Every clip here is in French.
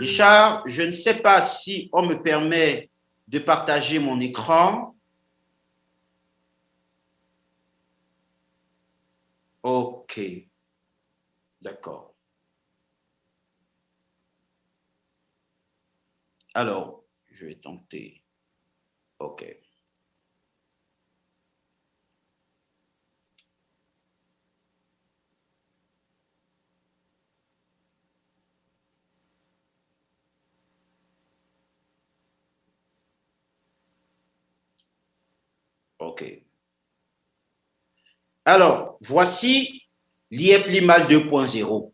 Richard, je ne sais pas si on me permet de partager mon écran. OK. D'accord. Alors, je vais tenter. OK. OK. Alors, voici l'IEP-LIMAL 2.0.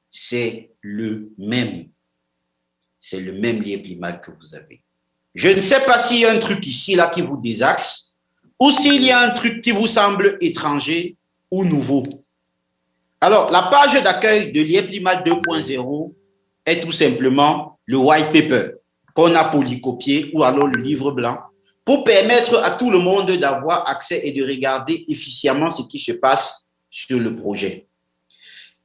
C'est le même. C'est le même l'IEP-LIMAL que vous avez. Je ne sais pas s'il y a un truc ici, là, qui vous désaxe, ou s'il y a un truc qui vous semble étranger ou nouveau. Alors, la page d'accueil de l'IEP-LIMAL 2.0 est tout simplement le white paper qu'on a polycopié ou alors le livre blanc pour permettre à tout le monde d'avoir accès et de regarder efficacement ce qui se passe sur le projet.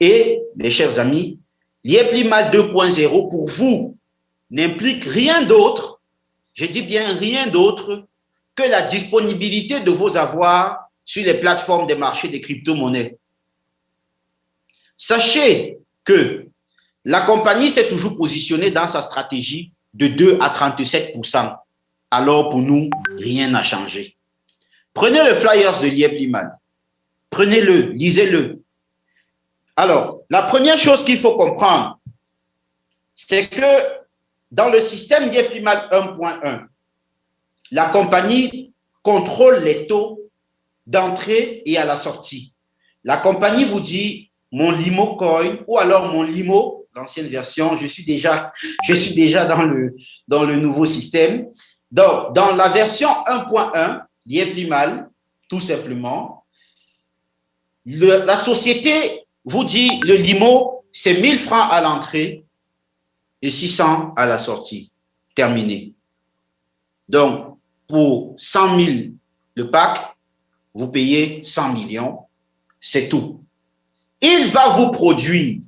Et, mes chers amis, l'IEP-LIMAL 2.0 pour vous n'implique rien d'autre, je dis bien rien d'autre, que la disponibilité de vos avoirs sur les plateformes des marchés des crypto-monnaies. Sachez que la compagnie s'est toujours positionnée dans sa stratégie de 2 à 37%. Alors pour nous, rien n'a changé. Prenez le flyers de l'IEP-LIMAL. Prenez-le, lisez-le. Alors, la première chose qu'il faut comprendre, c'est que dans le système l'IEP-LIMAL 1.1, la compagnie contrôle les taux d'entrée et à la sortie. La compagnie vous dit mon Limo Coin ou alors mon Limo, l'ancienne version, je suis déjà dans le nouveau système. Donc, dans la version 1.1, l'IEP-LIMAL, tout simplement, la société vous dit le Limo, c'est 1000 francs à l'entrée et 600 à la sortie. Terminé. Donc, pour 100 000 le pack, vous payez 100 millions, c'est tout. Il va vous produire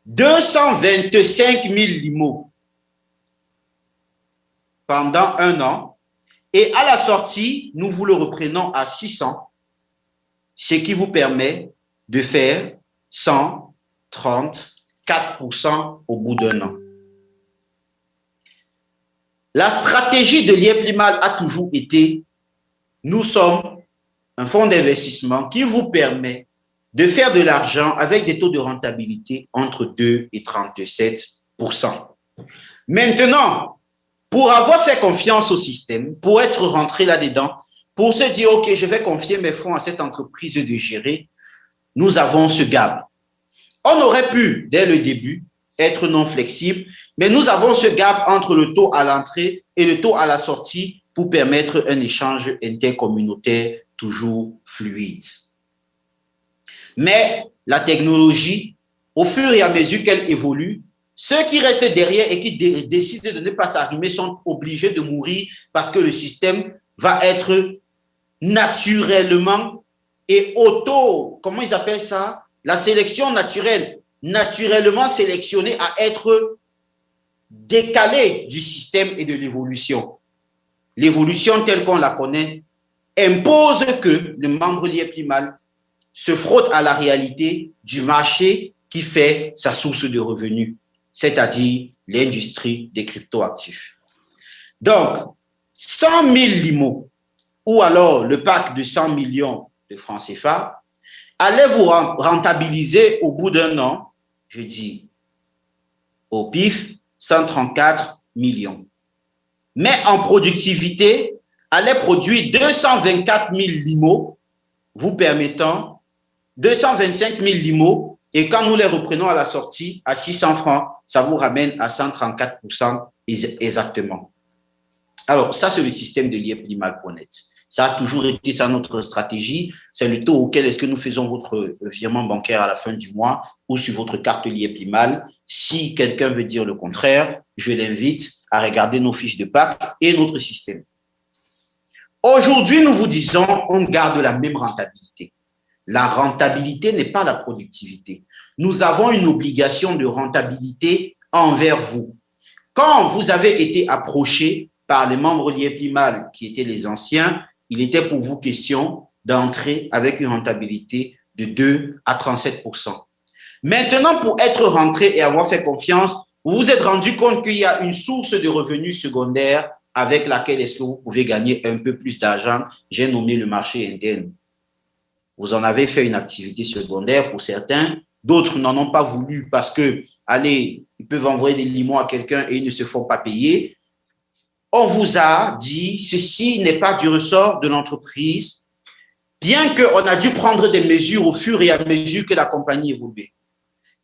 225 000 limos pendant un an et à la sortie, nous vous le reprenons à 600, ce qui vous permet de faire 134% au bout d'un an. La stratégie de l'IEP-LIMAL a toujours été, nous sommes un fonds d'investissement qui vous permet de faire de l'argent avec des taux de rentabilité entre 2 et 37%. Maintenant, pour avoir fait confiance au système, pour être rentré là-dedans, pour se dire, OK, je vais confier mes fonds à cette entreprise de gérer, nous avons ce gap. On aurait pu, dès le début, être non flexible, mais nous avons ce gap entre le taux à l'entrée et le taux à la sortie pour permettre un échange intercommunautaire toujours fluide. Mais la technologie, au fur et à mesure qu'elle évolue, ceux qui restent derrière et qui décident de ne pas s'arrimer sont obligés de mourir parce que le système va être naturellement et comment ils appellent ça? La sélection naturelle, naturellement sélectionné à être décalé du système et de l'évolution. L'évolution telle qu'on la connaît impose que le membre l'IEP-LIMAL se frotte à la réalité du marché qui fait sa source de revenus, c'est-à-dire l'industrie des cryptoactifs. Donc, 100 000 limos ou alors le pack de 100 millions de francs CFA allait vous rentabiliser au bout d'un an, je dis au pif, 134 millions. Mais en productivité, allait produire 224 000 limos, vous permettant 225 000 limos, et quand nous les reprenons à la sortie à 600 francs, ça vous ramène à 134% exactement. Alors, ça, c'est le système de l'IEP-LIMAL.net. Ça a toujours été ça notre stratégie. C'est le taux auquel est-ce que nous faisons votre virement bancaire à la fin du mois ou sur votre carte l'IEP-LIMAL. Si quelqu'un veut dire le contraire, je l'invite à regarder nos fiches de pack et notre système. Aujourd'hui, nous vous disons, on garde la même rentabilité. La rentabilité n'est pas la productivité. Nous avons une obligation de rentabilité envers vous. Quand vous avez été approché par les membres Liéplimal, qui étaient les anciens, il était pour vous question d'entrer avec une rentabilité de 2 à 37%. Maintenant, pour être rentré et avoir fait confiance, vous vous êtes rendu compte qu'il y a une source de revenus secondaire avec laquelle est-ce que vous pouvez gagner un peu plus d'argent. J'ai nommé le marché interne. Vous en avez fait une activité secondaire pour certains. D'autres n'en ont pas voulu parce que, allez, ils peuvent envoyer des limons à quelqu'un et ils ne se font pas payer. On vous a dit, ceci n'est pas du ressort de l'entreprise, bien qu'on a dû prendre des mesures au fur et à mesure que la compagnie évoluait.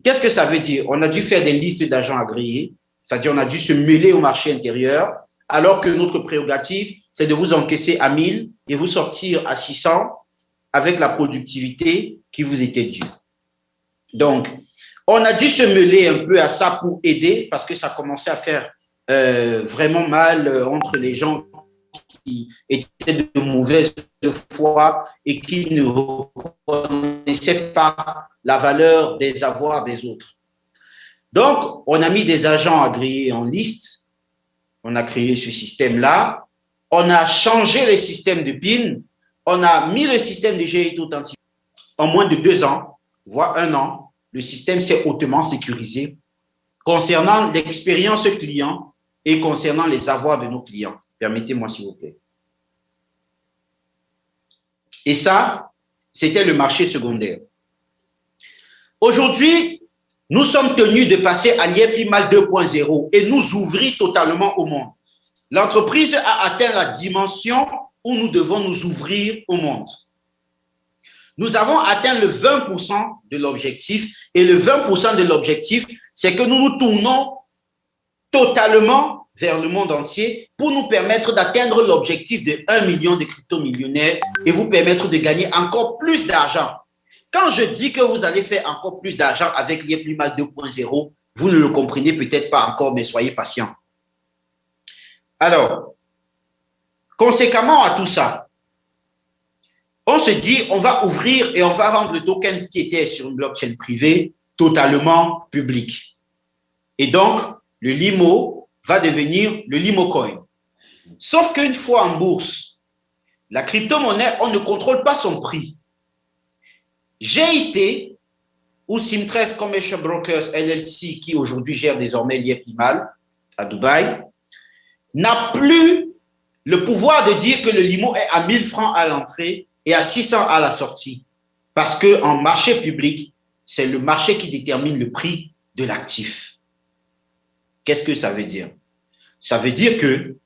Qu'est-ce que ça veut dire? On a dû faire des listes d'agents agréés, c'est-à-dire on a dû se mêler au marché intérieur, alors que notre prérogative, c'est de vous encaisser à 1000 et vous sortir à 600 avec la productivité qui vous était due. Donc, on a dû se mêler un peu à ça pour aider parce que ça commençait à faire vraiment mal entre les gens qui étaient de mauvaise foi et qui ne reconnaissaient pas la valeur des avoirs des autres. Donc, on a mis des agents agréés en liste, on a créé ce système-là, on a changé les systèmes de PIN, on a mis le système de GIT authentique. En moins de 2 ans, voire 1 an, le système s'est hautement sécurisé concernant l'expérience client et concernant les avoirs de nos clients. Permettez-moi, s'il vous plaît. Et ça, c'était le marché secondaire. Aujourd'hui, nous sommes tenus de passer à Liéplimal 2.0 et nous ouvrir totalement au monde. L'entreprise a atteint la dimension où nous devons nous ouvrir au monde. Nous avons atteint le 20% de l'objectif et le 20% de l'objectif, c'est que nous nous tournons totalement vers le monde entier pour nous permettre d'atteindre l'objectif de 1 million de crypto-millionnaires et vous permettre de gagner encore plus d'argent. Quand je dis que vous allez faire encore plus d'argent avec Liéplimal 2.0, vous ne le comprenez peut-être pas encore, mais soyez patient. Alors, conséquemment à tout ça, on se dit, on va ouvrir et on va rendre le token qui était sur une blockchain privée totalement public. Et donc, le Limo va devenir le Limocoin. Sauf qu'une fois en bourse, la crypto-monnaie, on ne contrôle pas son prix. GIT ou Sim13 Commercial Brokers LLC, qui aujourd'hui gère désormais Liéplimal à Dubaï, n'a plus le pouvoir de dire que le Limo est à 1000 francs à l'entrée et à 600 à la sortie. Parce qu'en marché public, c'est le marché qui détermine le prix de l'actif. Qu'est-ce que ça veut dire? Ça veut dire que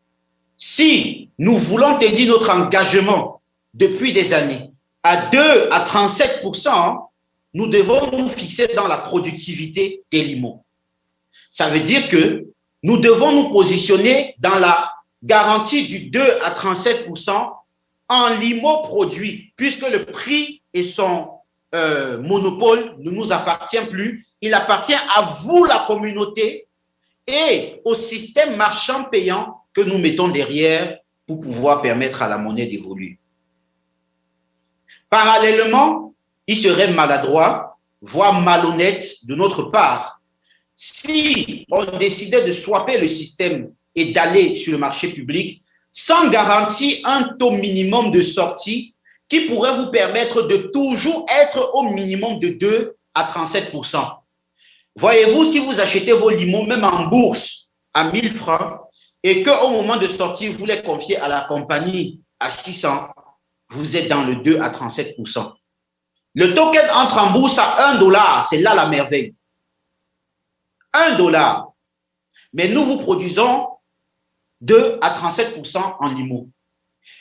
si nous voulons tenir notre engagement depuis des années à 2 à 37%, nous devons nous fixer dans la productivité des limos. Ça veut dire que nous devons nous positionner dans la garantie du 2 à 37% en limo produit, puisque le prix et son monopole ne nous appartient plus. Il appartient à vous, la communauté, et au système marchand payant que nous mettons derrière pour pouvoir permettre à la monnaie d'évoluer. Parallèlement, il serait maladroit, voire malhonnête de notre part, si on décidait de swapper le système et d'aller sur le marché public sans garantir un taux minimum de sortie qui pourrait vous permettre de toujours être au minimum de 2 à 37%. Voyez-vous, si vous achetez vos limos, même en bourse, à 1000 francs, et qu'au moment de sortie, vous les confiez à la compagnie à 600, vous êtes dans le 2 à 37%. Le token entre en bourse à 1 $, c'est là la merveille. 1 $. Mais nous vous produisons 2 à 37% en limo.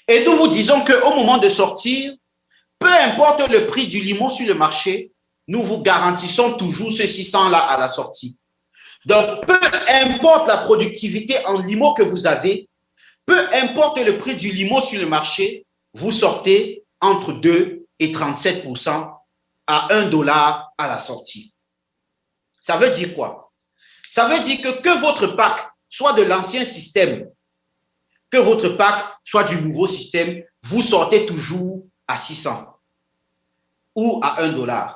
Et nous vous disons qu'au moment de sortir, peu importe le prix du limo sur le marché, nous vous garantissons toujours ce 600 là à la sortie. Donc, peu importe la productivité en limo que vous avez, peu importe le prix du limo sur le marché, vous sortez entre 2 et 37% à 1 $ à la sortie. Ça veut dire quoi? Ça veut dire que votre pack soit de l'ancien système, que votre pack soit du nouveau système, vous sortez toujours à 600 ou à 1 $.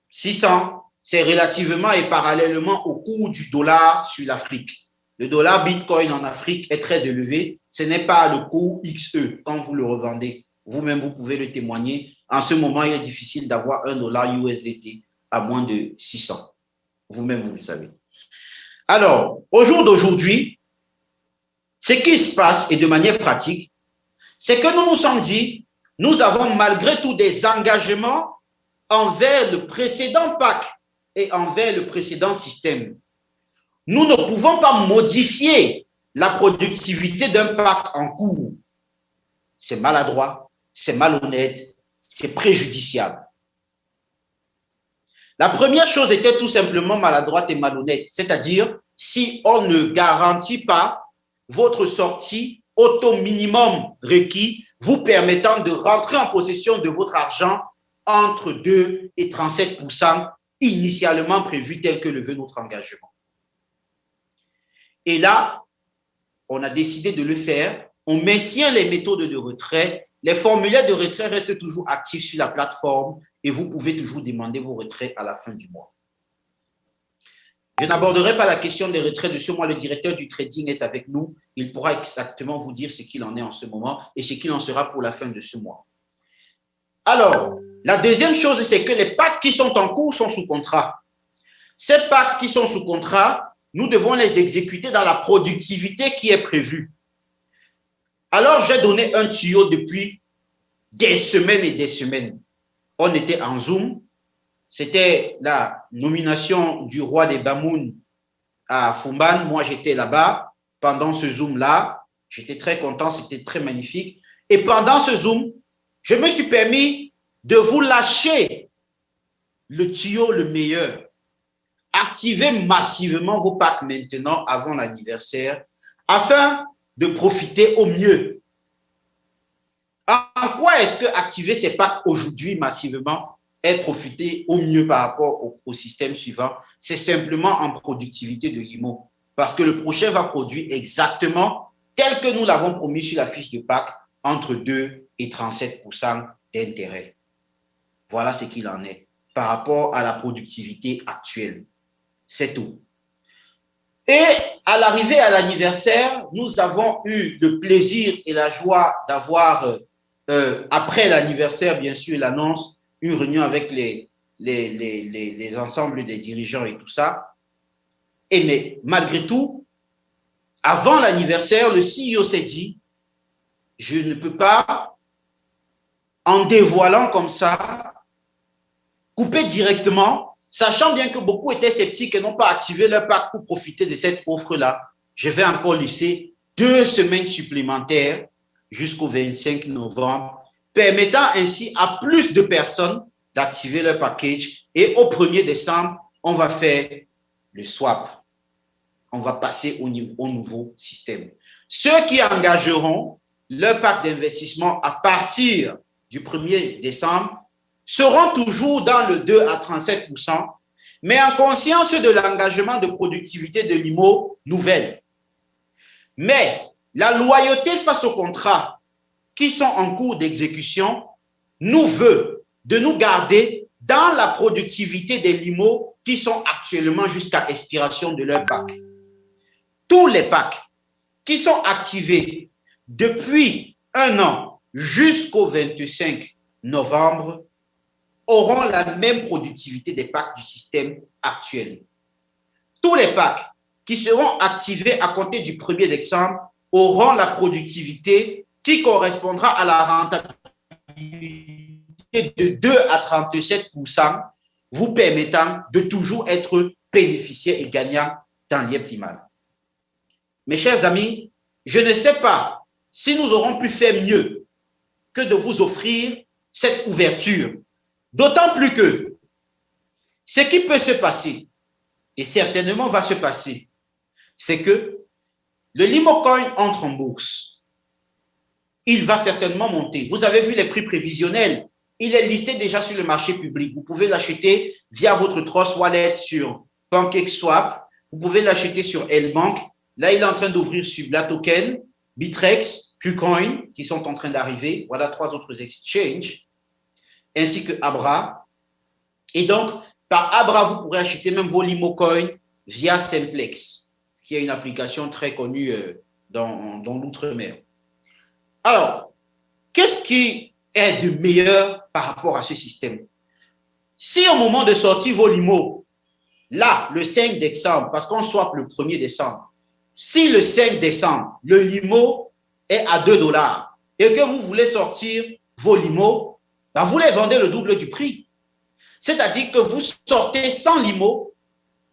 600, c'est relativement et parallèlement au cours du dollar sur l'Afrique. Le dollar Bitcoin en Afrique est très élevé. Ce n'est pas le cours XE quand vous le revendez. Vous-même, vous pouvez le témoigner. En ce moment, il est difficile d'avoir un dollar USDT à moins de 600. Vous-même, vous le savez. Alors, au jour d'aujourd'hui, ce qui se passe, et de manière pratique, c'est que nous nous sommes dit, nous avons malgré tout des engagements envers le précédent PAC et envers le précédent système. Nous ne pouvons pas modifier la productivité d'un PAC en cours. C'est maladroit, c'est malhonnête, c'est préjudiciable. La première chose était tout simplement maladroite et malhonnête, c'est-à-dire si on ne garantit pas votre sortie au taux minimum requis, vous permettant de rentrer en possession de votre argent entre 2 et 37% initialement prévu tel que le veut notre engagement. Et là, on a décidé de le faire. On maintient les méthodes de retrait. Les formulaires de retrait restent toujours actifs sur la plateforme et vous pouvez toujours demander vos retraits à la fin du mois. Je n'aborderai pas la question des retraits de ce mois. Le directeur du trading est avec nous. Il pourra exactement vous dire ce qu'il en est en ce moment et ce qu'il en sera pour la fin de ce mois. Alors, la deuxième chose, c'est que les packs qui sont en cours sont sous contrat. Ces packs qui sont sous contrat, nous devons les exécuter dans la productivité qui est prévue. Alors, j'ai donné un tuyau depuis des semaines et des semaines. On était en Zoom. C'était la nomination du roi des Bamoun à Fumban. Moi, j'étais là-bas pendant ce Zoom-là. J'étais très content, c'était très magnifique. Et pendant ce Zoom, je me suis permis de vous lâcher le tuyau le meilleur. Activez massivement vos packs maintenant avant l'anniversaire afin de profiter au mieux. En quoi est-ce que activer ces packs aujourd'hui massivement est profiter au mieux par rapport au système suivant? C'est simplement en productivité de l'IMO. Parce que le prochain va produire exactement tel que nous l'avons promis sur la fiche de pack, entre 2 et 37% d'intérêt. Voilà ce qu'il en est par rapport à la productivité actuelle. C'est tout. Et à l'arrivée à l'anniversaire, nous avons eu le plaisir et la joie d'avoir, après l'anniversaire, bien sûr, l'annonce, une réunion avec les ensembles des dirigeants et tout ça. Et mais malgré tout, avant l'anniversaire, le CEO s'est dit, je ne peux pas, en dévoilant comme ça, couper directement, sachant bien que beaucoup étaient sceptiques et n'ont pas activé leur pack pour profiter de cette offre-là. Je vais encore laisser 2 semaines supplémentaires jusqu'au 25 novembre, permettant ainsi à plus de personnes d'activer leur package. Et au 1er décembre, on va faire le swap. On va passer au nouveau système. Ceux qui engageront leur pack d'investissement à partir du 1er décembre seront toujours dans le 2 à 37%, mais en conscience de l'engagement de productivité de l'IMO nouvelle. Mais la loyauté face aux contrats qui sont en cours d'exécution nous veut de nous garder dans la productivité des LIMO qui sont actuellement jusqu'à expiration de leur pack. Tous les packs qui sont activés depuis 1 an jusqu'au 25 novembre auront la même productivité des packs du système actuel. Tous les packs qui seront activés à compter du 1er décembre auront la productivité qui correspondra à la rentabilité de 2 à 37%, vous permettant de toujours être bénéficiaire et gagnant dans l'IEPLIMAL. Mes chers amis, je ne sais pas si nous aurons pu faire mieux que de vous offrir cette ouverture. D'autant plus que ce qui peut se passer, et certainement va se passer, c'est que le LIMOcoin entre en bourse. Il va certainement monter. Vous avez vu les prix prévisionnels. Il est listé déjà sur le marché public. Vous pouvez l'acheter via votre Trust Wallet sur PancakeSwap. Vous pouvez l'acheter sur L-Bank. Là, il est en train d'ouvrir sur BlaToken, Bitrex, KuCoin, qui sont en train d'arriver. Voilà 3 autres exchanges, ainsi que Abra. Et donc, Par Abra, vous pourrez acheter même vos Limocoin via Simplex, qui est une application très connue dans l'outre-mer. Alors, qu'est-ce qui est de meilleur par rapport à ce système? Si au moment de sortir vos limos, là, le 5 décembre, parce qu'on swap le 1er décembre, si le 5 décembre, le limo est à 2 $ et que vous voulez sortir vos limos, ben vous les vendez le double du prix. C'est-à-dire que vous sortez 100 limos,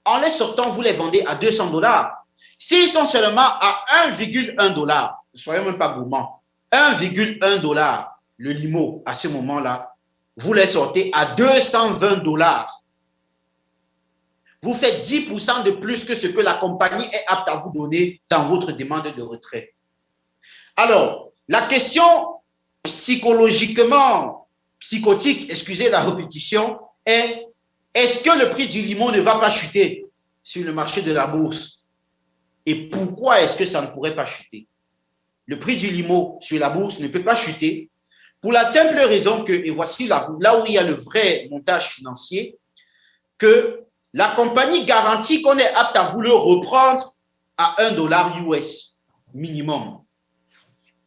en les sortant, vous les vendez à 200 $. S'ils sont seulement à 1,1 $, ne soyez même pas gourmand, 1,1 $ le limo à ce moment-là, vous les sortez à 220 $. Vous faites 10% de plus que ce que la compagnie est apte à vous donner dans votre demande de retrait. Alors, la question psychologiquement, psychotique, excusez la répétition, est: est-ce que le prix du limon ne va pas chuter sur le marché de la bourse? Et pourquoi est-ce que ça ne pourrait pas chuter? Le prix du limon sur la bourse ne peut pas chuter pour la simple raison que, et voici là où il y a le vrai montage financier, que la compagnie garantit qu'on est apte à vous le reprendre à 1 $ US minimum.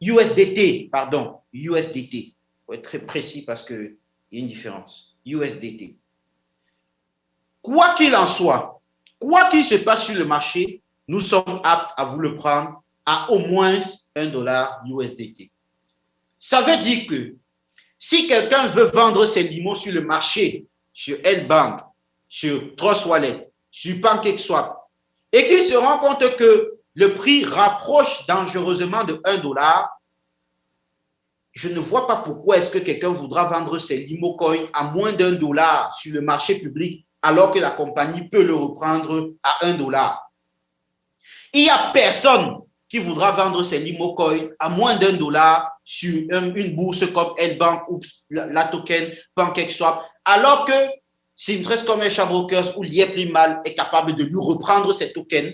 USDT, pardon, USDT. Il faut être très précis parce qu'il y a une différence. USDT. Quoi qu'il en soit, quoi qu'il se passe sur le marché, nous sommes aptes à vous le prendre à au moins 1 $ USDT. Ça veut dire que si quelqu'un veut vendre ses limos sur le marché, sur L-Bank, sur Trust Wallet, sur PancakeSwap, et qu'il se rend compte que le prix rapproche dangereusement de 1 $, je ne vois pas pourquoi est-ce que quelqu'un voudra vendre ses Limocoins à moins d'1 $ sur le marché public alors que la compagnie peut le reprendre à 1 $. Il n'y a personne qui voudra vendre ses Limocoins à moins d'1 $ sur une bourse comme L-Bank ou la token PancakeSwap, alors que Simtress Commercial Brokers ou Liep-Limal est capable de lui reprendre ses tokens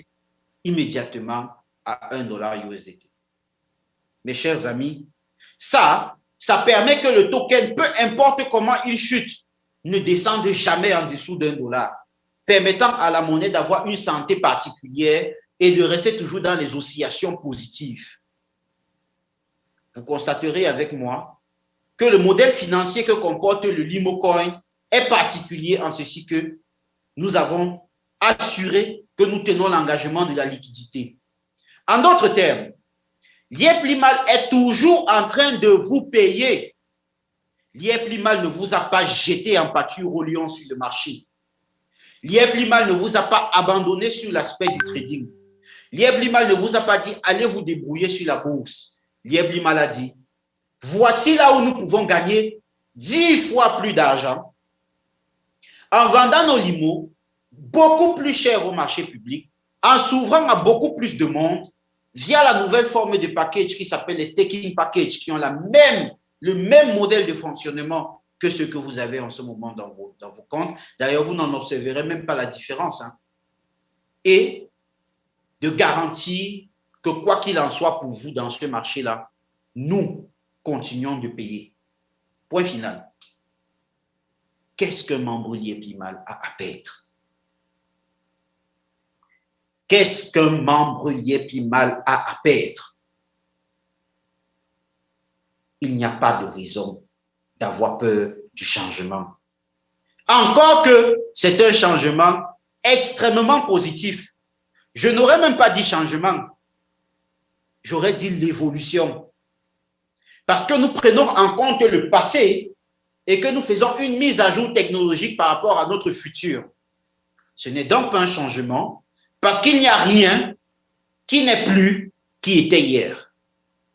immédiatement à 1 $ USDT. Mes chers amis, ça permet que le token, peu importe comment il chute, ne descende jamais en dessous d'1 $, permettant à la monnaie d'avoir une santé particulière et de rester toujours dans les oscillations positives. Vous constaterez avec moi que le modèle financier que comporte le Limocoin est particulier en ceci que nous avons assuré que nous tenons l'engagement de la liquidité. En d'autres termes, Liep-Limal est toujours en train de vous payer. Liep-Limal ne vous a pas jeté en pâture au lion sur le marché. Liep-Limal ne vous a pas abandonné sur l'aspect du trading. Liep-Limal ne vous a pas dit allez vous débrouiller sur la bourse. Liep-Limal a dit voici là où nous pouvons gagner 10 fois plus d'argent en vendant nos limos beaucoup plus cher au marché public, en s'ouvrant à beaucoup plus de monde via la nouvelle forme de package qui s'appelle les staking packages, qui ont le même modèle de fonctionnement que ce que vous avez en ce moment dans vos comptes. D'ailleurs, vous n'en observerez même pas la différence. Et de garantir que quoi qu'il en soit pour vous dans ce marché-là, nous continuons de payer. Point final. Qu'est-ce qu'un membre Liep-Limal a à perdre? Qu'est-ce qu'un membre Liep-Limal a à perdre? Il n'y a pas de raison d'avoir peur du changement. Encore que c'est un changement extrêmement positif. Je n'aurais même pas dit changement. J'aurais dit l'évolution. Parce que nous prenons en compte le passé et que nous faisons une mise à jour technologique par rapport à notre futur. Ce n'est donc pas un changement, parce qu'il n'y a rien qui n'est plus qui était hier.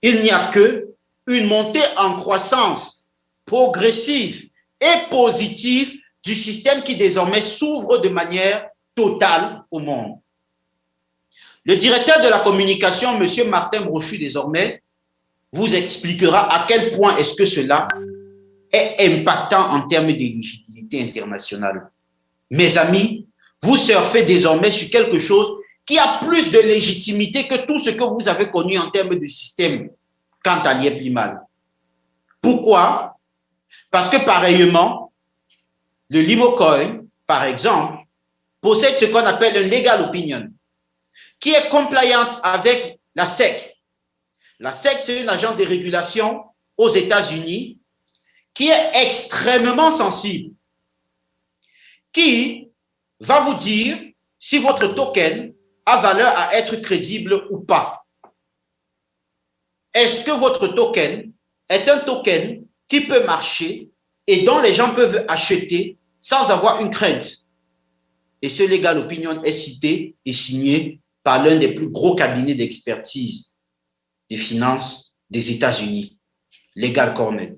Il n'y a que une montée en croissance progressive et positive du système qui désormais s'ouvre de manière totale au monde. Le directeur de la communication, M. Martin Brochu, désormais, vous expliquera à quel point est-ce que cela est impactant en termes d'éligibilité internationale. Mes amis, vous surfez désormais sur quelque chose qui a plus de légitimité que tout ce que vous avez connu en termes de système quant à Liep-Limal. Pourquoi? Parce que pareillement, le Limocoin par exemple, possède ce qu'on appelle un legal opinion, qui est compliant avec la SEC. La SEC, c'est une agence de régulation aux États-Unis qui est extrêmement sensible, qui va vous dire si votre token a valeur à être crédible ou pas. Est-ce que votre token est un token qui peut marcher et dont les gens peuvent acheter sans avoir une crainte? Et ce legal opinion est cité et signé par l'un des plus gros cabinets d'expertise des finances des États-Unis, Legal Cornell.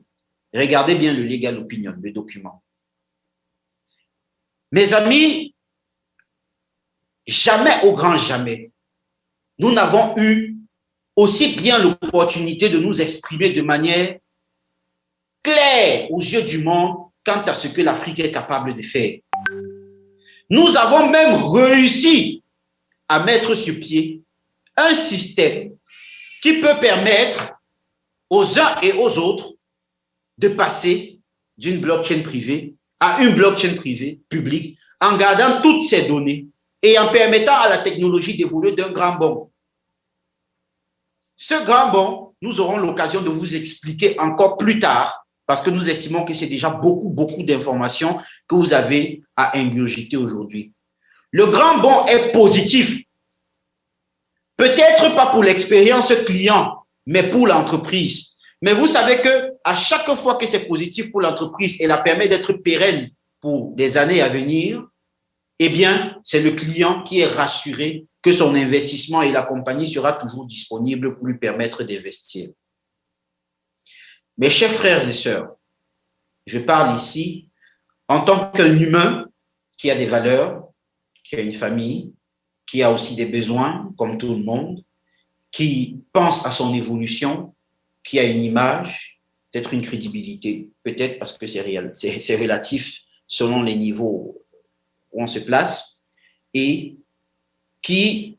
Regardez bien le legal opinion, le document. Mes amis, jamais au grand jamais, nous n'avons eu aussi bien l'opportunité de nous exprimer de manière claire aux yeux du monde quant à ce que l'Afrique est capable de faire. Nous avons même réussi à mettre sur pied un système qui peut permettre aux uns et aux autres de passer d'une blockchain privée à une blockchain privée publique en gardant toutes ces données et en permettant à la technologie d'évoluer d'un grand bond. Ce grand bond, nous aurons l'occasion de vous expliquer encore plus tard parce que nous estimons que c'est déjà beaucoup d'informations que vous avez à ingurgiter aujourd'hui. Le grand bond est positif. Peut-être pas pour l'expérience client, mais pour l'entreprise. Mais vous savez que à chaque fois que c'est positif pour l'entreprise et la permet d'être pérenne pour des années à venir, eh bien, c'est le client qui est rassuré que son investissement et la compagnie sera toujours disponible pour lui permettre d'investir. Mes chers frères et sœurs, je parle ici en tant qu'un humain qui a des valeurs, qui a une famille, qui a aussi des besoins, comme tout le monde, qui pense à son évolution, qui a une image, peut-être une crédibilité, peut-être parce que c'est relatif selon les niveaux où on se place, et qui,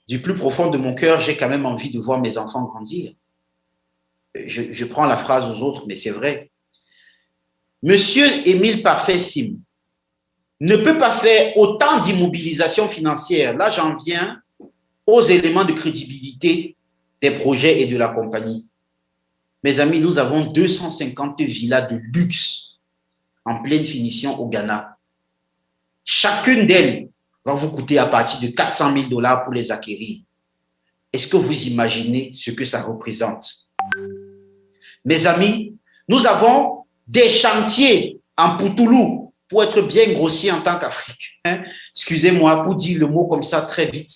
du plus profond de mon cœur, j'ai quand même envie de voir mes enfants grandir. Je prends la phrase aux autres, mais c'est vrai. Monsieur Émile Parfait Sim ne peut pas faire autant d'immobilisation financière. Là, j'en viens aux éléments de crédibilité des projets et de la compagnie. Mes amis, nous avons 250 villas de luxe en pleine finition au Ghana. Chacune d'elles va vous coûter à partir de 400 000 $ pour les acquérir. Est-ce que vous imaginez ce que ça représente? Mes amis, nous avons des chantiers en Poutoulou, pour être bien grossier en tant qu'Africain, excusez-moi pour dire le mot comme ça très vite,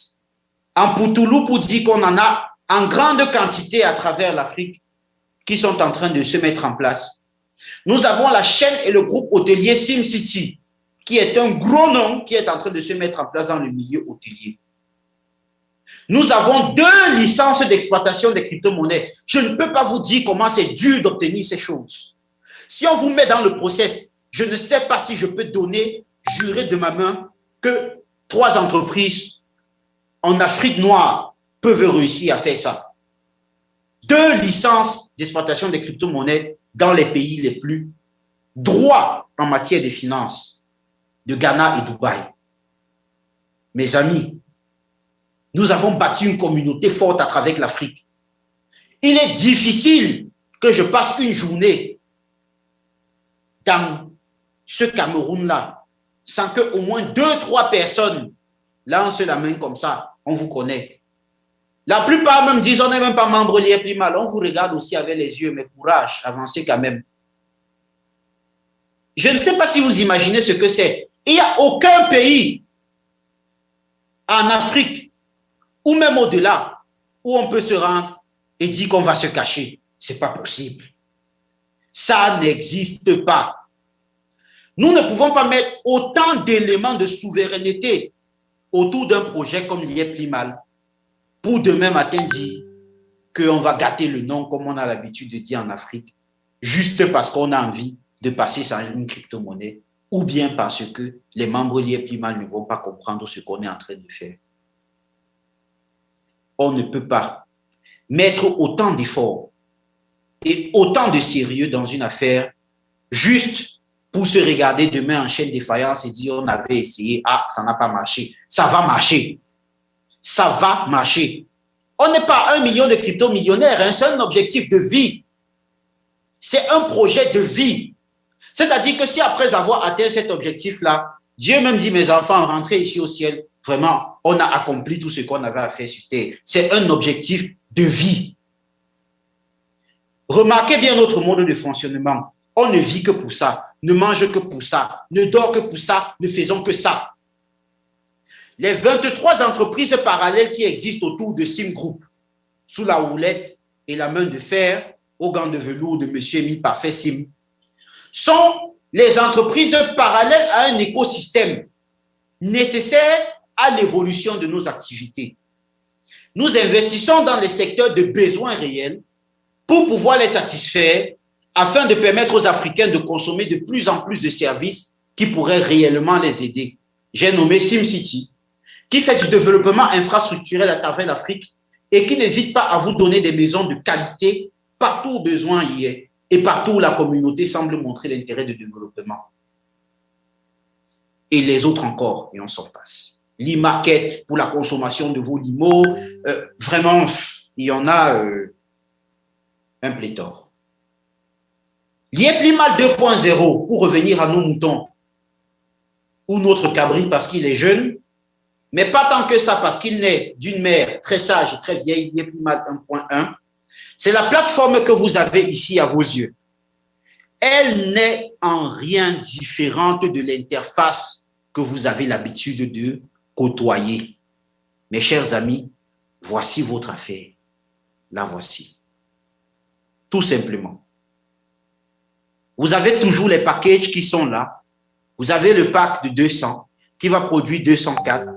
en Poutoulou pour dire qu'on en a en grande quantité à travers l'Afrique qui sont en train de se mettre en place. Nous avons la chaîne et le groupe hôtelier SimCity, qui est un gros nom qui est en train de se mettre en place dans le milieu hôtelier. Nous avons 2 licences d'exploitation des crypto-monnaies. Je ne peux pas vous dire comment c'est dur d'obtenir ces choses. Si on vous met dans le process, je ne sais pas si je peux donner, jurer de ma main, que 3 entreprises en Afrique noire peuvent réussir à faire ça. 2 licences d'exploitation des crypto-monnaies dans les pays les plus droits en matière de finances, de Ghana et Dubaï. Mes amis, nous avons bâti une communauté forte à travers l'Afrique. Il est difficile que je passe une journée dans ce Cameroun-là sans qu'au moins 2-3 personnes lancent la main comme ça. On vous connaît. La plupart même disent, on n'est même pas membre de l'IEP mal. On vous regarde aussi avec les yeux, mais courage, avancez quand même. Je ne sais pas si vous imaginez ce que c'est. Il n'y a aucun pays en Afrique ou même au-delà où on peut se rendre et dire qu'on va se cacher. Ce n'est pas possible. Ça n'existe pas. Nous ne pouvons pas mettre autant d'éléments de souveraineté autour d'un projet comme l'IEP mal pour demain matin dire qu'on va gâter le nom comme on a l'habitude de dire en Afrique, juste parce qu'on a envie de passer sur une crypto-monnaie ou bien parce que les membres de l'IEP mal ne vont pas comprendre ce qu'on est en train de faire. On ne peut pas mettre autant d'efforts et autant de sérieux dans une affaire juste pour se regarder demain en chaîne de défaillance et dire on avait essayé, ah, ça n'a pas marché. Ça va marcher. Ça va marcher. On n'est pas 1 million de crypto-millionnaires, hein, c'est un objectif de vie. C'est un projet de vie. C'est-à-dire que si après avoir atteint cet objectif-là, Dieu même dit, mes enfants, rentrez ici au ciel, vraiment, on a accompli tout ce qu'on avait à faire sur terre. C'est un objectif de vie. Remarquez bien notre mode de fonctionnement. On ne vit que pour ça, ne mange que pour ça, ne dort que pour ça, ne faisons que ça. Les 23 entreprises parallèles qui existent autour de Sim Group, sous la houlette et la main de fer, aux gants de velours de M. Émile Parfait Sim, sont les entreprises parallèles à un écosystème nécessaire à l'évolution de nos activités. Nous investissons dans les secteurs de besoins réels pour pouvoir les satisfaire afin de permettre aux Africains de consommer de plus en plus de services qui pourraient réellement les aider. J'ai nommé SimCity, qui fait du développement infrastructurel à travers l'Afrique et qui n'hésite pas à vous donner des maisons de qualité partout où besoin y est et partout où la communauté semble montrer l'intérêt de développement. Et les autres encore, et on s'en passe. L'e-market pour la consommation de vos limos, vraiment, il y en a un pléthore. L'Yéplimal 2.0, pour revenir à nos moutons, ou notre cabri parce qu'il est jeune, mais pas tant que ça parce qu'il naît d'une mère très sage et très vieille, Yéplimal 1.1, c'est la plateforme que vous avez ici à vos yeux. Elle n'est en rien différente de l'interface que vous avez l'habitude de côtoyer. Mes chers amis, voici votre affaire. La voici. Tout simplement. Vous avez toujours les packages qui sont là. Vous avez le pack de 200 qui va produire 204.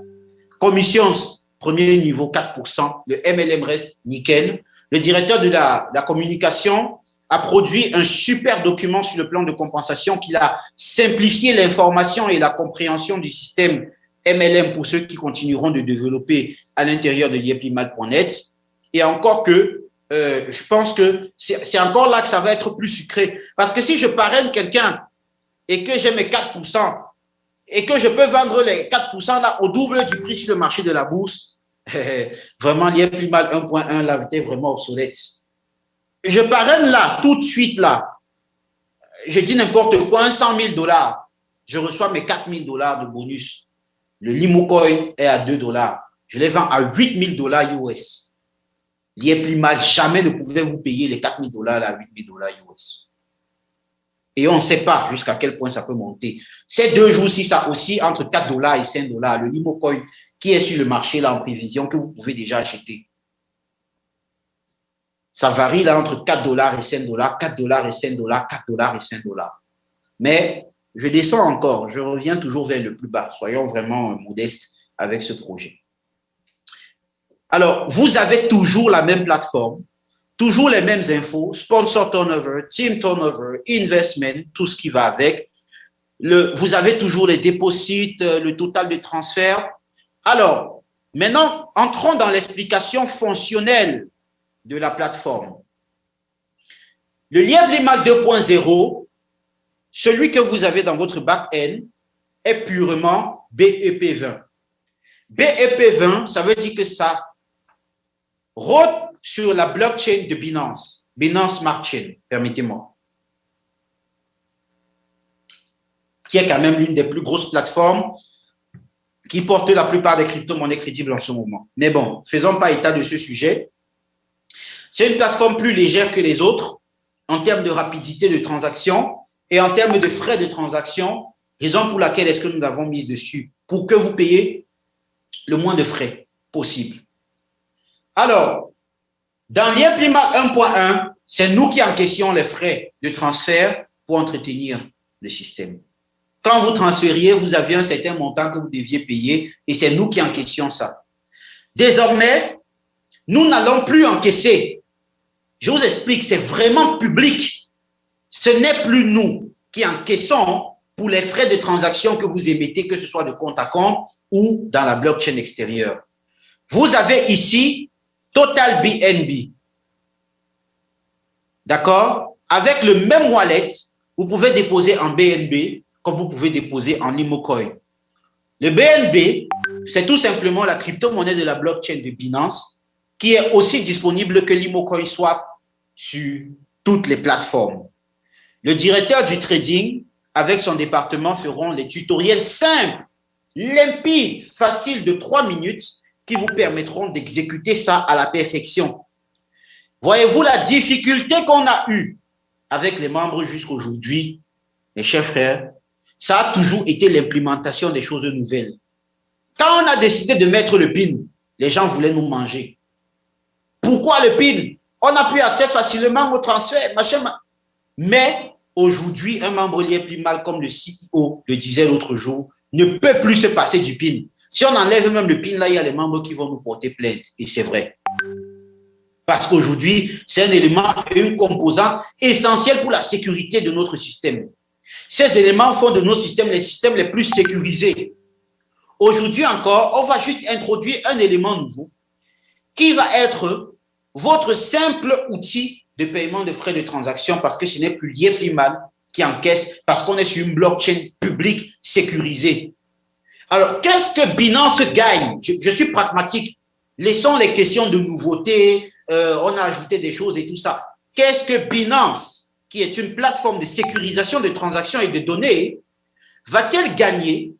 Commission premier niveau 4%. Le MLM reste nickel. Le directeur de la communication a produit un super document sur le plan de compensation qui a simplifié l'information et la compréhension du système MLM pour ceux qui continueront de développer à l'intérieur de Yéplimal.net. Et encore que je pense que c'est encore là que ça va être plus sucré. Parce que si je parraine quelqu'un et que j'ai mes 4% et que je peux vendre les 4% là au double du prix sur le marché de la bourse, vraiment, Yéplimal 1.1 là était vraiment obsolète. Je parraine là, tout de suite là, je dis n'importe quoi, 100 000 $, je reçois mes 4 000 $ de bonus. Le Limo Coin est à 2 $. Je les vends à 8 000 $ US. L'Yéplimal jamais ne pouvait vous payer les 4 000 $ à 8 000 $ US. Et on ne sait pas jusqu'à quel point ça peut monter. Ces 2 jours-ci, ça aussi entre 4 $ et 5 $. Le Limo Coin qui est sur le marché là en prévision que vous pouvez déjà acheter. Ça varie là entre 4 $ et 5 $, 4 $ et 5 $, 4 $ et 5 $. Mais je descends encore, je reviens toujours vers le plus bas. Soyons vraiment modestes avec ce projet. Alors, vous avez toujours la même plateforme, toujours les mêmes infos, sponsor turnover, team turnover, investment, tout ce qui va avec. Vous avez toujours les dépôts, le total de transfert. Alors, maintenant, entrons dans l'explication fonctionnelle de la plateforme. Le Yéplimal 2.0, celui que vous avez dans votre back-end, est purement BEP20. BEP20, ça veut dire que ça rôde sur la blockchain de Binance, Binance Smart Chain, permettez-moi, qui est quand même l'une des plus grosses plateformes qui porte la plupart des crypto-monnaies crédibles en ce moment. Mais bon, faisons pas état de ce sujet. C'est une plateforme plus légère que les autres en termes de rapidité de transaction et en termes de frais de transaction, raison pour laquelle est-ce que nous l'avons mise dessus, pour que vous payiez le moins de frais possible. Alors, dans Yéplimal 1.1, c'est nous qui encaissions les frais de transfert pour entretenir le système. Quand vous transfériez, vous aviez un certain montant que vous deviez payer et c'est nous qui encaissions ça. Désormais, nous n'allons plus encaisser. Je vous explique, c'est vraiment public. Ce n'est plus nous qui encaissons pour les frais de transaction que vous émettez, que ce soit de compte à compte ou dans la blockchain extérieure. Vous avez ici Total BNB. D'accord? Avec le même wallet, vous pouvez déposer en BNB comme vous pouvez déposer en Limocoin. Le BNB, c'est tout simplement la crypto-monnaie de la blockchain de Binance qui est aussi disponible que Limocoin Swap sur toutes les plateformes. Le directeur du trading, avec son département, feront les tutoriels simples, limpides, faciles de 3 minutes qui vous permettront d'exécuter ça à la perfection. Voyez-vous la difficulté qu'on a eue avec les membres jusqu'aujourd'hui, mes chers frères? Ça a toujours été l'implémentation des choses nouvelles. Quand on a décidé de mettre le PIN, les gens voulaient nous manger. Pourquoi le PIN? On a pu accéder facilement au transfert, machin. Mais aujourd'hui, un membre lié plus mal, comme le CEO le disait l'autre jour, ne peut plus se passer du PIN. Si on enlève même le PIN, là, il y a les membres qui vont nous porter plainte. Et c'est vrai. Parce qu'aujourd'hui, c'est un élément et une composante essentielle pour la sécurité de notre système. Ces éléments font de nos systèmes les systèmes les plus sécurisés. Aujourd'hui encore, on va juste introduire un élément nouveau qui va être votre simple outil de paiement de frais de transaction parce que ce n'est plus lié plus mal qui encaisse parce qu'on est sur une blockchain publique sécurisée. Alors, qu'est-ce que Binance gagne? Je suis pragmatique. Laissons les questions de nouveauté, on a ajouté des choses et tout ça. Qu'est-ce que Binance, qui est une plateforme de sécurisation de transactions et de données, va-t-elle gagner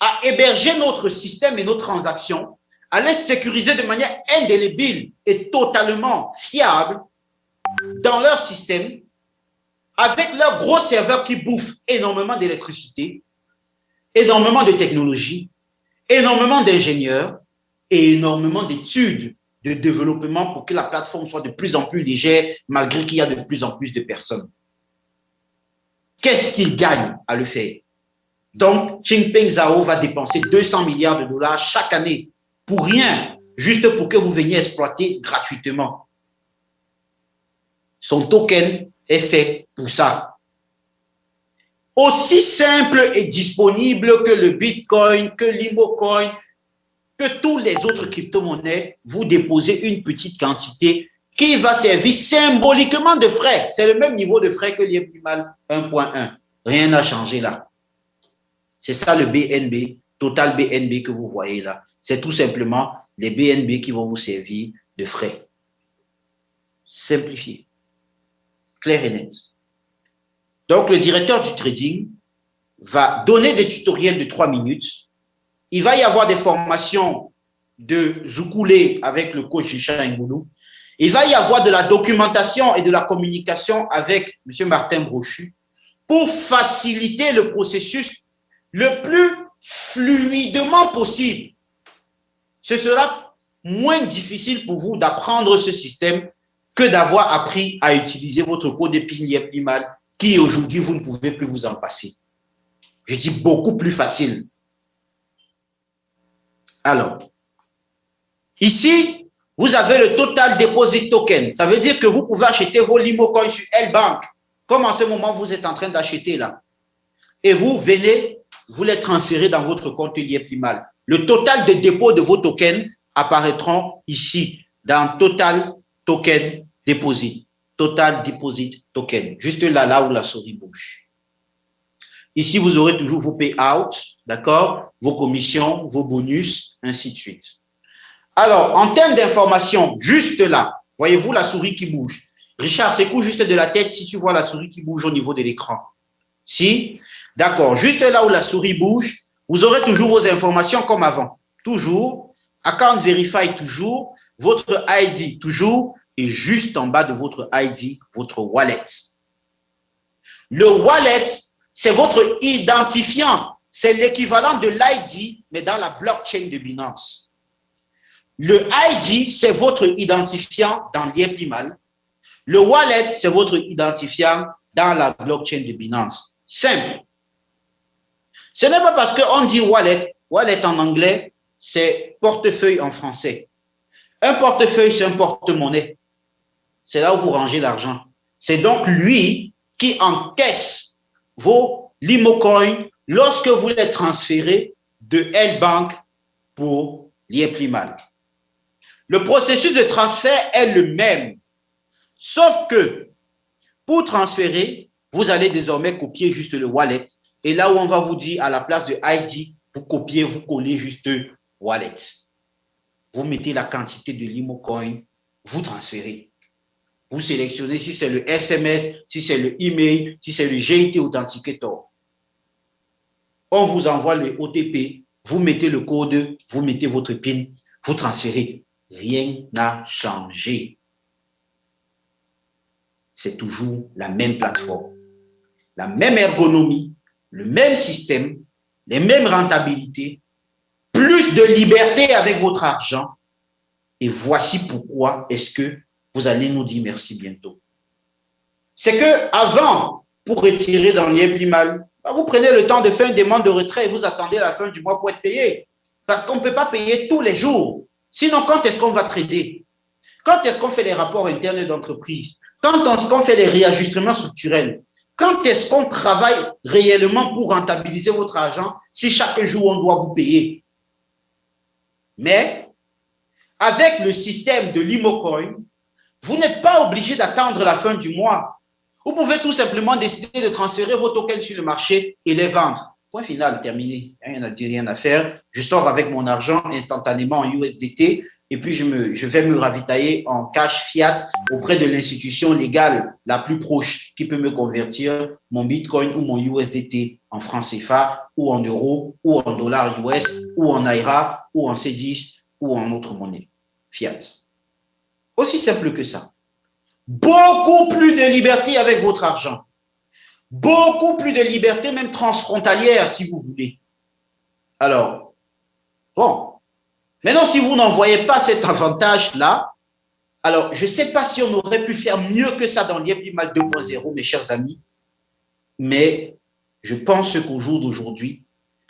à héberger notre système et nos transactions, à les sécuriser de manière indélébile et totalement fiable dans leur système, avec leurs gros serveurs qui bouffent énormément d'électricité, énormément de technologie, énormément d'ingénieurs et énormément d'études de développement pour que la plateforme soit de plus en plus légère, malgré qu'il y a de plus en plus de personnes. Qu'est-ce qu'ils gagnent à le faire? Donc, Changpeng Zhao va dépenser 200 milliards de dollars chaque année pour rien, juste pour que vous veniez exploiter gratuitement. Son token est fait pour ça. Aussi simple et disponible que le Bitcoin, que l'Imocoin, que tous les autres crypto-monnaies, vous déposez une petite quantité qui va servir symboliquement de frais. C'est le même niveau de frais que l'IEPIMAL 1.1. Rien n'a changé là. C'est ça le BNB, Total BNB que vous voyez là. C'est tout simplement les BNB qui vont vous servir de frais. Simplifié. Clair et net. Donc, le directeur du trading va donner des tutoriels de 3 minutes. Il va y avoir des formations de Zoukoulé avec le coach Richard Ngoulou. Il va y avoir de la documentation et de la communication avec M. Martin Brochu pour faciliter le processus le plus fluidement possible. Ce sera moins difficile pour vous d'apprendre ce système que d'avoir appris à utiliser votre code PIN qui aujourd'hui, vous ne pouvez plus vous en passer. Je dis beaucoup plus facile. Alors, ici, vous avez le Total Deposit Token. Ça veut dire que vous pouvez acheter vos Limocoins sur L-Bank, comme en ce moment, vous êtes en train d'acheter là. Et vous venez, vous les transférez dans votre compte Liéprimal. Le total de dépôt de vos tokens apparaîtront ici, dans Total Token Deposit. Total Deposit Token. Juste là, là où la souris bouge. Ici, vous aurez toujours vos payouts, d'accord, vos commissions, vos bonus, ainsi de suite. Alors, en termes d'information, juste là, voyez-vous la souris qui bouge. Richard, secoue juste de la tête si tu vois la souris qui bouge au niveau de l'écran. Si? D'accord. Juste là où la souris bouge, vous aurez toujours vos informations comme avant. Toujours. Account Verify toujours. Votre ID toujours. Et juste en bas de votre ID, votre wallet. Le wallet, c'est votre identifiant. C'est l'équivalent de l'ID, mais dans la blockchain de Binance. Le ID, c'est votre identifiant dans Liéprimal. Le wallet, c'est votre identifiant dans la blockchain de Binance. Simple. Ce n'est pas parce qu'on dit wallet, wallet en anglais, c'est portefeuille en français. Un portefeuille, c'est un porte-monnaie. C'est là où vous rangez l'argent. C'est donc lui qui encaisse vos Limocoins lorsque vous les transférez de L-Bank pour Liéprimal. Le processus de transfert est le même. Sauf que pour transférer, Vous allez désormais copier juste le wallet. Et là où on va vous dire à la place de ID, vous copiez, vous collez juste wallet. Vous mettez la quantité de Limocoin, vous transférez. Vous sélectionnez si c'est le SMS, si c'est le email, si c'est le GIT Authenticator. On vous envoie le OTP, vous mettez le code, vous mettez votre PIN, vous transférez. Rien n'a changé. C'est toujours la même plateforme, la même ergonomie, le même système, les mêmes rentabilités, plus de liberté avec votre argent. Et voici pourquoi est-ce que vous allez nous dire merci bientôt. C'est que avant, pour retirer dans l'IEPLIMAL, vous prenez le temps de faire une demande de retrait et vous attendez la fin du mois pour être payé. Parce qu'on ne peut pas payer tous les jours. Sinon, quand est-ce qu'on va trader? Quand est-ce qu'on fait les rapports internes d'entreprise? Quand est-ce qu'on fait les réajustements structurels? Quand est-ce qu'on travaille réellement pour rentabiliser votre argent si chaque jour on doit vous payer? Mais avec le système de Limocoin, vous n'êtes pas obligé d'attendre la fin du mois. Vous pouvez tout simplement décider de transférer vos tokens sur le marché et les vendre. Point final, terminé. Rien à dire, rien à faire. Je sors avec mon argent instantanément en USDT et puis je vais me ravitailler en cash fiat auprès de l'institution légale la plus proche qui peut me convertir mon Bitcoin ou mon USDT en francs CFA ou en euros ou en dollars US ou en Naira ou en C10 ou en autre monnaie fiat. Aussi simple que ça. Beaucoup plus de liberté avec votre argent. Beaucoup plus de liberté, même transfrontalière, si vous voulez. Alors, bon. Maintenant, si vous n'en voyez pas cet avantage-là, alors, je ne sais pas si on aurait pu faire mieux que ça dans l'IEPLIMAL 2.0, mes chers amis, mais je pense qu'au jour d'aujourd'hui,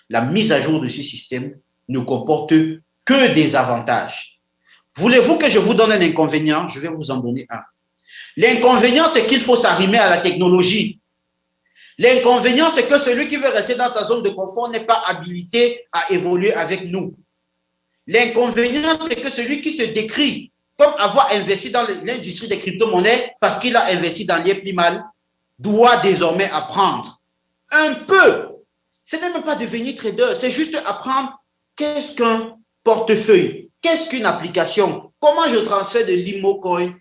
la mise à jour de ce système ne comporte que des avantages. Voulez-vous que je vous donne un inconvénient? Je vais vous en donner un. L'inconvénient, c'est qu'il faut s'arrimer à la technologie. L'inconvénient, c'est que celui qui veut rester dans sa zone de confort n'est pas habilité à évoluer avec nous. L'inconvénient, c'est que celui qui se décrit comme avoir investi dans l'industrie des crypto-monnaies parce qu'il a investi dans l'IEPLIMAL doit désormais apprendre un peu. Ce n'est même pas devenir trader, c'est juste apprendre qu'est-ce qu'un portefeuille, qu'est-ce qu'une application, comment je transfère de Limocoin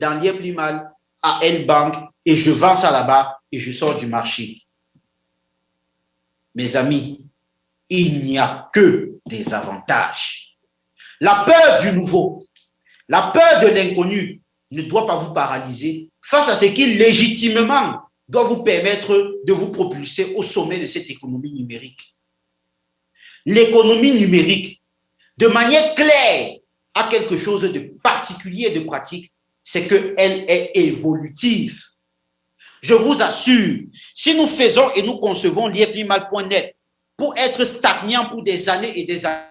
dans l'IEPLIMAL à L-Bank et je vends ça là-bas et je sors du marché. Mes amis, il n'y a que des avantages. La peur du nouveau, la peur de l'inconnu ne doit pas vous paralyser face à ce qui légitimement doit vous permettre de vous propulser au sommet de cette économie numérique. L'économie numérique, de manière claire, a quelque chose de particulier et de pratique, c'est qu'elle est évolutive. Je vous assure, si nous faisons et nous concevons l'IEPLIMAL.net pour être stagnant pour des années et des années,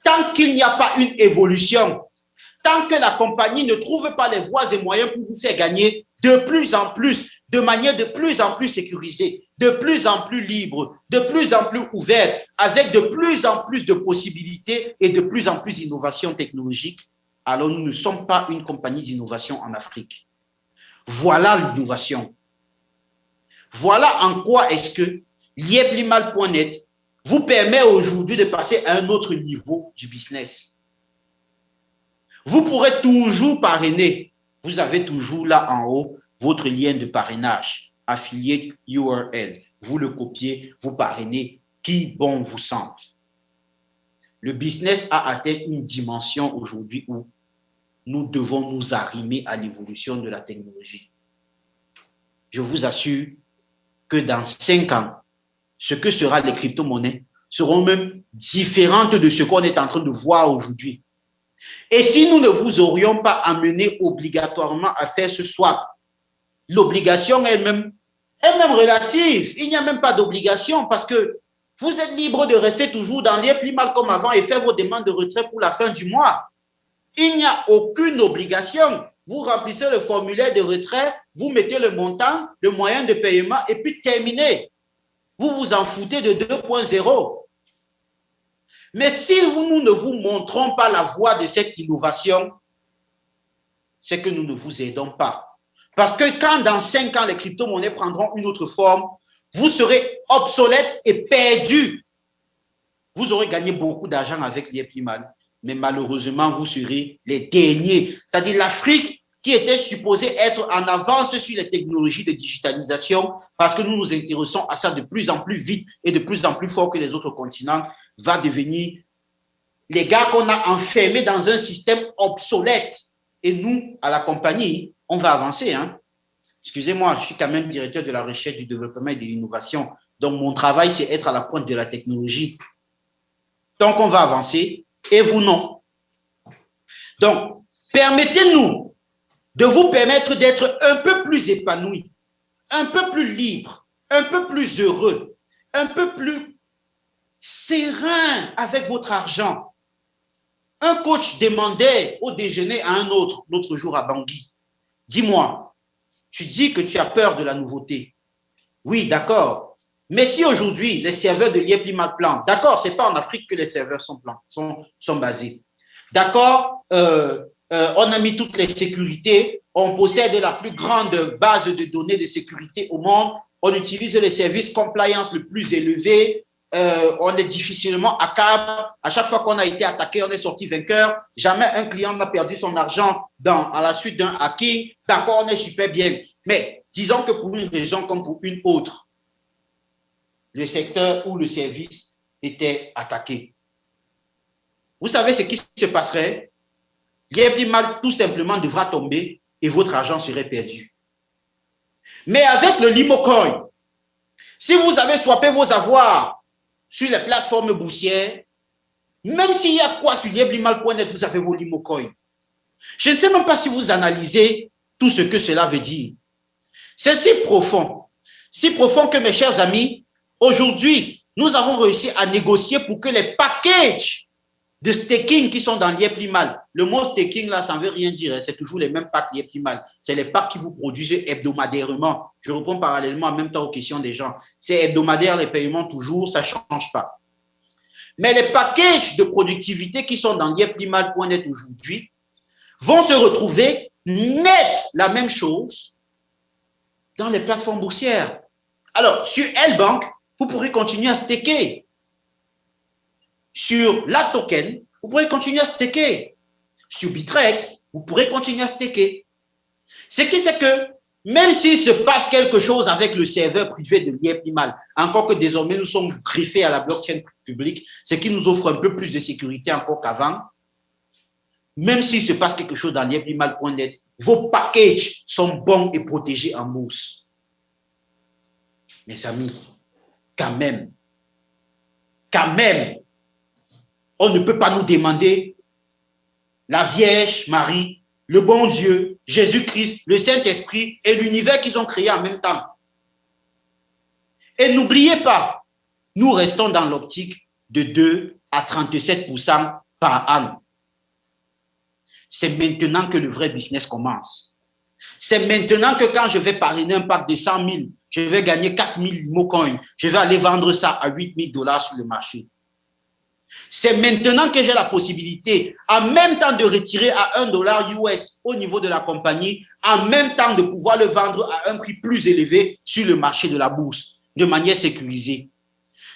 tant qu'il n'y a pas une évolution, tant que la compagnie ne trouve pas les voies et moyens pour vous faire gagner de plus en plus, de manière de plus en plus sécurisée, de plus en plus libre, de plus en plus ouverte, avec de plus en plus de possibilités et de plus en plus d'innovation technologique, alors nous ne sommes pas une compagnie d'innovation en Afrique. Voilà l'innovation. Voilà en quoi est-ce que l'IEPLIMAL.net vous permet aujourd'hui de passer à un autre niveau du business. Vous pourrez toujours parrainer. Vous avez toujours là en haut votre lien de parrainage, affiliate URL. Vous le copiez, vous parrainez qui bon vous semble. Le business a atteint une dimension aujourd'hui où nous devons nous arrimer à l'évolution de la technologie. Je vous assure que dans 5 ans, ce que seront les crypto-monnaies seront même différentes de ce qu'on est en train de voir aujourd'hui. Et si nous ne vous aurions pas amené obligatoirement à faire ce swap, l'obligation elle-même relative. Il n'y a même pas d'obligation parce que vous êtes libre de rester toujours dans l'IEPLIMAL comme avant et faire vos demandes de retrait pour la fin du mois. Il n'y a aucune obligation. Vous remplissez le formulaire de retrait, vous mettez le montant, le moyen de paiement et puis terminez. Vous vous en foutez de 2.0. Mais si nous ne vous montrons pas la voie de cette innovation, c'est que nous ne vous aidons pas. Parce que quand dans 5 ans, les crypto-monnaies prendront une autre forme, vous serez obsolète et perdu. Vous aurez gagné beaucoup d'argent avec l'IEPIMAL, mais malheureusement, vous serez les derniers. C'est-à-dire l'Afrique qui était supposée être en avance sur les technologies de digitalisation, parce que nous nous intéressons à ça de plus en plus vite et de plus en plus fort que les autres continents, va devenir les gars qu'on a enfermés dans un système obsolète. Et nous, à la compagnie, on va avancer. Hein? Excusez-moi, je suis quand même directeur de la recherche, du développement et de l'innovation. Donc, mon travail, c'est être à la pointe de la technologie. Donc, on va avancer et vous, non. Donc, permettez-nous de vous permettre d'être un peu plus épanoui, un peu plus libre, un peu plus heureux, un peu plus serein avec votre argent. Un coach demandait au déjeuner à un autre, l'autre jour à Bangui, dis-moi, tu dis que tu as peur de la nouveauté. Oui, d'accord. Mais si aujourd'hui, les serveurs de l'IEPIMAL plantent, d'accord, ce n'est pas en Afrique que les serveurs sont basés. D'accord, on a mis toutes les sécurités, on possède la plus grande base de données de sécurité au monde, on utilise les services compliance le plus élevé, on est difficilement hackable. À chaque fois qu'on a été attaqué, on est sorti vainqueur. Jamais un client n'a perdu son argent à la suite d'un hacking. D'accord, on est super bien. Mais disons que pour une raison comme pour une autre, le secteur ou le service était attaqué. Vous savez ce qui se passerait? l'IEPIMAL tout simplement devra tomber et votre argent serait perdu. Mais avec le Limocoin, si vous avez swappé vos avoirs sur les plateformes boursières, même s'il y a quoi sur l'IEPIMAL.net, vous avez vos Limocoin. Je ne sais même pas si vous analysez tout ce que cela veut dire. C'est si profond que mes chers amis, aujourd'hui, nous avons réussi à négocier pour que les packages de staking qui sont dans l'IEPIMAL, le mot staking là, ça ne veut rien dire, c'est toujours les mêmes packs l'IEPIMAL, c'est les packs qui vous produisent hebdomadairement. Je réponds parallèlement en même temps aux questions des gens. C'est hebdomadaire, les paiements toujours, ça ne change pas. Mais les packages de productivité qui sont dans l'IEPIMAL.net aujourd'hui vont se retrouver net la même chose dans les plateformes boursières. Alors, sur L-Bank, vous pourrez continuer à staker. Sur la token, vous pourrez continuer à staker. Sur Bitrex, vous pourrez continuer à staker. Ce qui fait que, même s'il se passe quelque chose avec le serveur privé de l'IEPIMAL, encore que désormais nous sommes greffés à la blockchain publique, ce qui nous offre un peu plus de sécurité encore qu'avant, même s'il se passe quelque chose dans l'IEPIMAL.net, vos packages sont bons et protégés en bourse. Mes amis, quand même, on ne peut pas nous demander la Vierge Marie, le bon Dieu, Jésus-Christ, le Saint-Esprit et l'univers qu'ils ont créé en même temps. Et n'oubliez pas, nous restons dans l'optique de 2 à 37% par an. C'est maintenant que le vrai business commence. C'est maintenant que quand je vais parrainer un pack de 100 000, je vais gagner 4 000 Limocoin, je vais aller vendre ça à 8 000 $ sur le marché. C'est maintenant que j'ai la possibilité, en même temps de retirer à 1 $ US au niveau de la compagnie, en même temps de pouvoir le vendre à un prix plus élevé sur le marché de la bourse, de manière sécurisée.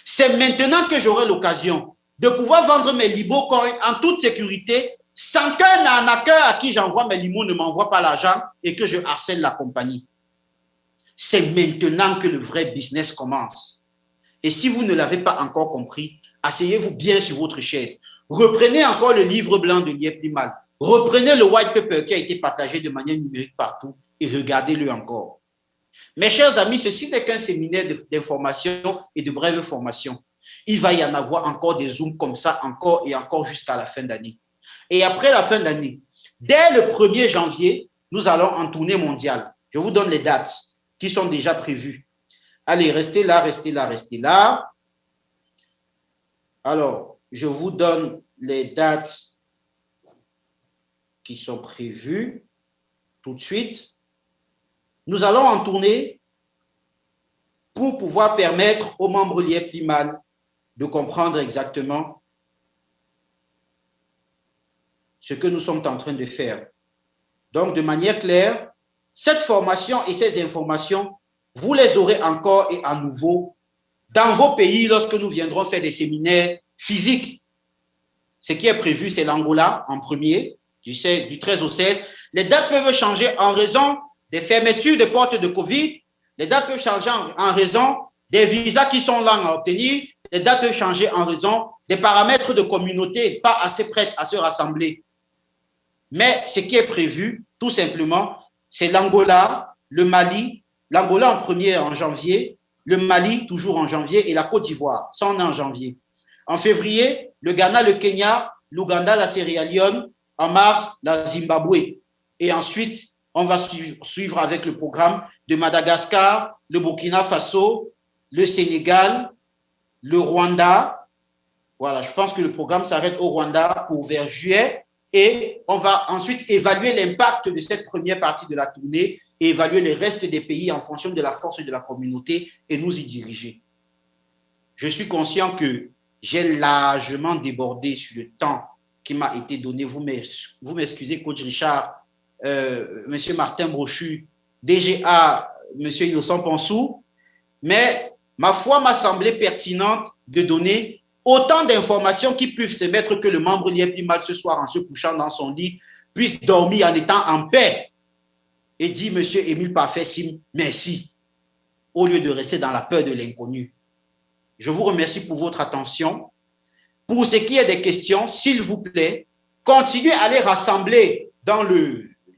C'est maintenant que j'aurai l'occasion de pouvoir vendre mes Limocoin en toute sécurité, sans qu'un arnaqueur à qui j'envoie mes limos ne m'envoie pas l'argent et que je harcèle la compagnie. C'est maintenant que le vrai business commence. Et si vous ne l'avez pas encore compris, asseyez-vous bien sur votre chaise. Reprenez encore le livre blanc de l'IEPIMAL. Reprenez le white paper qui a été partagé de manière numérique partout et regardez-le encore. Mes chers amis, ceci n'est qu'un séminaire d'information et de brève formation. Il va y en avoir encore des zooms comme ça, encore et encore jusqu'à la fin d'année. Et après la fin d'année, dès le 1er janvier, nous allons en tournée mondiale. Je vous donne les dates qui sont déjà prévues. Allez, restez là, restez là, restez là. Alors, je vous donne les dates qui sont prévues tout de suite. Nous allons en tournée pour pouvoir permettre aux membres l'IEPIMAL de comprendre exactement ce que nous sommes en train de faire. Donc, de manière claire, cette formation et ces informations, vous les aurez encore et à nouveau dans vos pays lorsque nous viendrons faire des séminaires physiques. Ce qui est prévu, c'est l'Angola en premier, du 13 au 16. Les dates peuvent changer en raison des fermetures des portes de Covid. Les dates peuvent changer en raison des visas qui sont longs à obtenir. Les dates peuvent changer en raison des paramètres de communauté pas assez prêtes à se rassembler. Mais ce qui est prévu, tout simplement, c'est l'Angola, le Mali, l'Angola en premier en janvier, le Mali toujours en janvier et la Côte d'Ivoire, ça on est en janvier. En février, le Ghana, le Kenya, l'Ouganda, la Sierra Leone, en mars, la Zimbabwe. Et ensuite, on va suivre avec le programme de Madagascar, le Burkina Faso, le Sénégal, le Rwanda. Voilà, je pense que le programme s'arrête au Rwanda pour vers juillet. Et on va ensuite évaluer l'impact de cette première partie de la tournée et évaluer le reste des pays en fonction de la force de la communauté et nous y diriger. Je suis conscient que j'ai largement débordé sur le temps qui m'a été donné. Vous m'excusez, coach Richard, monsieur Martin Brochu, DGA, monsieur Innocent Ponsou, mais ma foi m'a semblé pertinente de donner autant d'informations qui peuvent se mettre que le membre n'y ait plus mal ce soir en se couchant dans son lit, puisse dormir en étant en paix et dire, monsieur Émile Parfait-Sim, merci, au lieu de rester dans la peur de l'inconnu. Je vous remercie pour votre attention. Pour ce qui est des questions, s'il vous plaît, continuez à les rassembler dans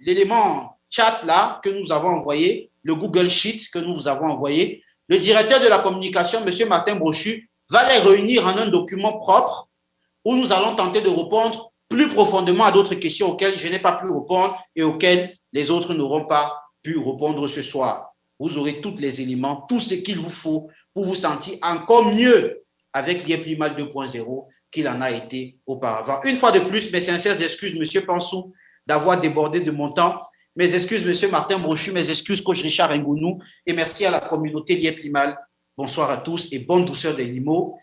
l'élément chat là que nous avons envoyé, le Google Sheet que nous vous avons envoyé. Le directeur de la communication, M. Martin Brochu, va les réunir en un document propre où nous allons tenter de répondre plus profondément à d'autres questions auxquelles je n'ai pas pu répondre et auxquelles les autres n'auront pas pu répondre ce soir. Vous aurez tous les éléments, tout ce qu'il vous faut pour vous sentir encore mieux avec l'IEPLIMAL 2.0 qu'il en a été auparavant. Une fois de plus, mes sincères excuses, M. Pansou, d'avoir débordé de mon temps. Mes excuses, M. Martin Brochu, mes excuses, coach Richard Ngounou, et merci à la communauté l'IEPLIMAL. Bonsoir à tous et bonne douceur des limo.